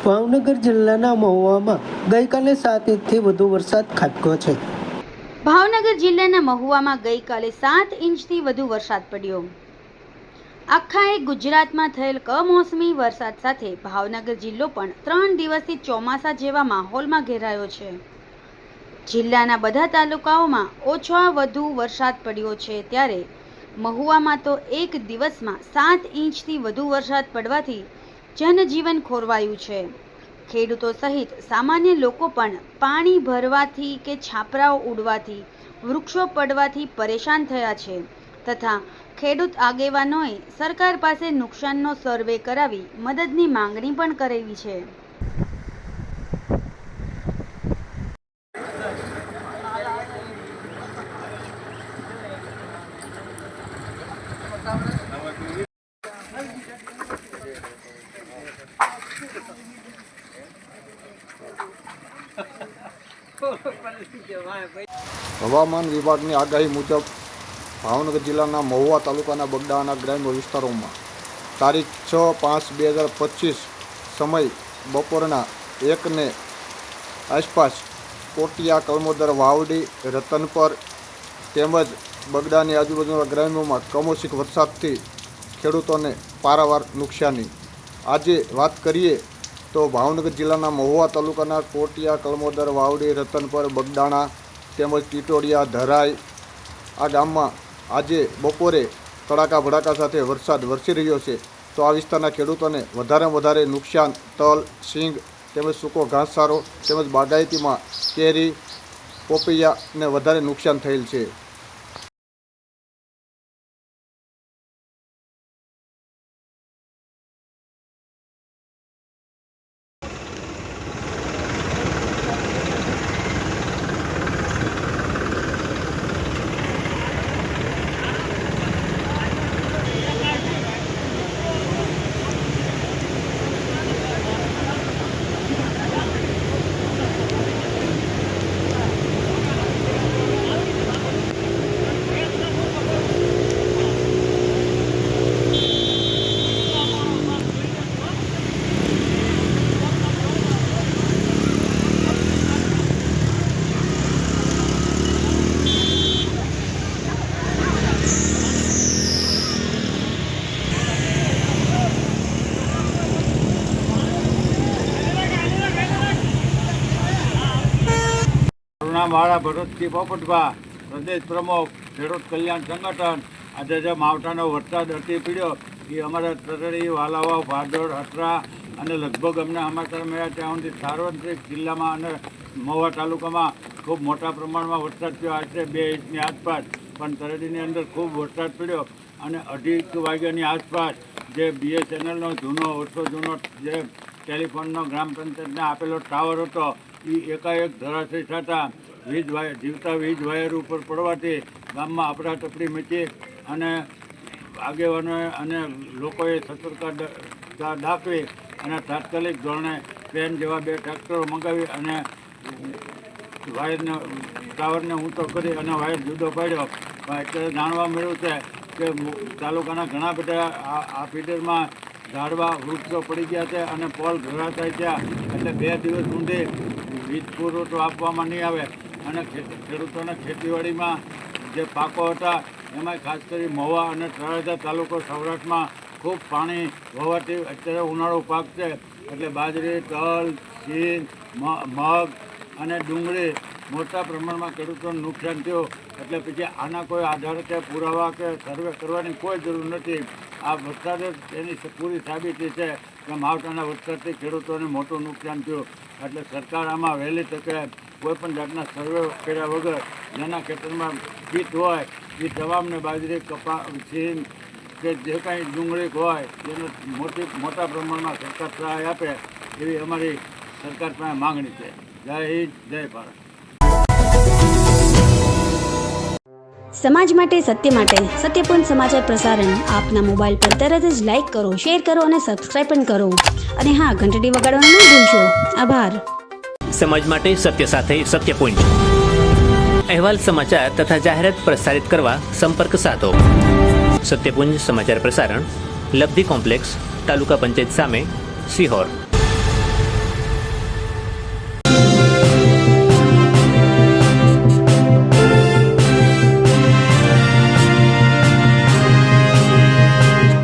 ભાવનગર જિલ્લાના મહુવામાં ગઈકાલે 7 ઇંચથી વધુ વરસાદ ખાબક્યો છે। ભાવનગર જિલ્લાના મહુવામાં ગઈકાલે 7 ઇંચથી વધુ વરસાદ પડ્યો। આખા ગુજરાતમાં થયેલ કમોસમી વરસાદ સાથે ભાવનગર જિલ્લો પણ 3 દિવસથી ચોમાસા જેવા માહોલમાં ઘેરાયો છે। જિલ્લાના બધા તાલુકાઓમાં ઓછો વધુ વરસાદ પડ્યો છે, ત્યારે મહુવામાં તો એક દિવસમાં 7 ઇંચથી વધુ વરસાદ પડવાથી જનજીવન ખોરવાયું છે। ખેડૂતો સહિત સામાન્ય લોકો પણ પાણી ભરવાથી કે છાપરાઓ ઉડવાથી, વૃક્ષો પડવાથી પરેશાન થયા છે, તથા ખેડૂત આગેવાનોએ સરકાર પાસે નુકસાનનો સર્વે કરાવી મદદની માંગણી પણ કરેલી છે। હવામાન વિભાગની આગાહી મુજબ ભાવનગર જિલ્લાના મહુવા તાલુકાના બગદાણા ગ્રામ્ય વિસ્તારોમાં તારીખ 6/5/2025 સમય બપોરના 1 આસપાસ કોટિયા, કલમોદર, વાવડી, રતનપર તેમજ બગદાની આજુબાજુના ગ્રામ્યોમાં કમોસમી વરસાદથી ખેડૂતોને પારાવાર નુકસાની। આજે વાત કરીએ તો ભાવનગર જિલ્લાના મહુવા તાલુકાના કોટિયા, કલમોદર, વાવડી, રતનપર, બગદાણા તેમજ ટીટોડિયા, ધરાઈ આ ગામમાં આજે બપોરે તડાકા ભડાકા સાથે વરસાદ વરસી રહ્યો છે। તો આ વિસ્તારના ખેડૂતોને વધારેમાં વધારે નુકસાન તલ, સિંગ તેમજ સૂકો ઘાસચારો તેમજ બાગાયતીમાં કેરી, પોપૈયાને વધારે નુકસાન થયેલ છે। મારા ભરતસિંહ પોપટભા, પ્રદેશ પ્રમુખ ખેડૂત કલ્યાણ સંગઠન। આજે જે માવઠાનો વરસાદ અતિ પડ્યો એ અમારા તરડી, વાલાવા, ભાદોડ, હટરા અને લગભગ અમને સમાચાર મળ્યા ત્યાં સુધી સાર્વત્રિક જિલ્લામાં અને મહુવા તાલુકામાં ખૂબ મોટા પ્રમાણમાં વરસાદ થયો। આશરે 2 ઇંચની આસપાસ, પણ તરડીની અંદર ખૂબ વરસાદ પડ્યો અને 2:30 વાગ્યાની આસપાસ જે BSNLનો વર્ષો જૂનો જે ટેલિફોનનો ગ્રામ પંચાયતને આપેલો ટાવર હતો એ એકાએક ધરાશયી થતાં જીવતા વીજ વાયર ઉપર પડવાથી ગામમાં અફડાતફડી મચી અને આગેવાનોએ અને લોકોએ સતર્કતા દાખવી અને તાત્કાલિક ધોરણે પેન જેવા 2 ટ્રેક્ટરો મંગાવી અને વાયરને ટાવરને ઊંચો કરી અને વાયર જુદો પાડ્યો। અત્યારે જાણવા મળ્યું છે કે તાલુકાના ઘણા બધા આ ફીડરમાં ઝાડવા, વૃક્ષો પડી ગયા છે અને પોલ ધરાશાયી થયા, એટલે 2 દિવસ સુધી વીજ પુરવઠો આપવામાં નહીં આવે અને ખેડૂતોને ખેતીવાડીમાં જે પાકો હતા એમાં ખાસ કરી મહુવા અને તળાજા તાલુકો સૌરાષ્ટ્રમાં ખૂબ પાણી હોવાથી અત્યારે ઉનાળો પાક છે, એટલે બાજરી, તલ, સિંગ, મગ અને ડુંગળી મોટા પ્રમાણમાં ખેડૂતોને નુકસાન થયું। એટલે પછી આના કોઈ આધાર કે પુરાવા કે સર્વે કરવાની કોઈ જરૂર નથી। આ વરસાદ જ એની પૂરી સાબિતી છે કે માવઠાના વરસાદથી ખેડૂતોને મોટું નુકસાન થયું। એટલે સરકાર આમાં વહેલી તકે કોઈપણ જાતના સર્વે કર્યા વગર જેના ખેતરમાં કીટ હોય એ તમામને બાજરી, કપા, સિંગ કે જે કાંઈ ડુંગળી હોય એને મોટા પ્રમાણમાં સરકાર સહાય આપે એવી અમારી સરકાર પાસે માગણી છે। જય હિન્દ, જય ભારત। સમાજ માટે, સત્ય માટે, સત્યપૂર્ણ સમાચાર પ્રસારણ આપના મોબાઈલ પર તરત જ લાઈક કરો, શેર કરો અને સબસ્ક્રાઈબ પણ કરો, અને હા, ઘંટડી વગાડવાનું ન ભૂલશો। આભાર। સમાજ માટે સત્ય સાથે સત્યપૂર્ણ અહેવાલ, સમાચાર તથા જાહેરાત પ્રસારિત કરવા સંપર્ક સાધો। સત્યપુંજ સમાચાર પ્રસારણ, લબ્ધિ કોમ્પ્લેક્સ, તાલુકા પંચાયત સામે, સિહોર।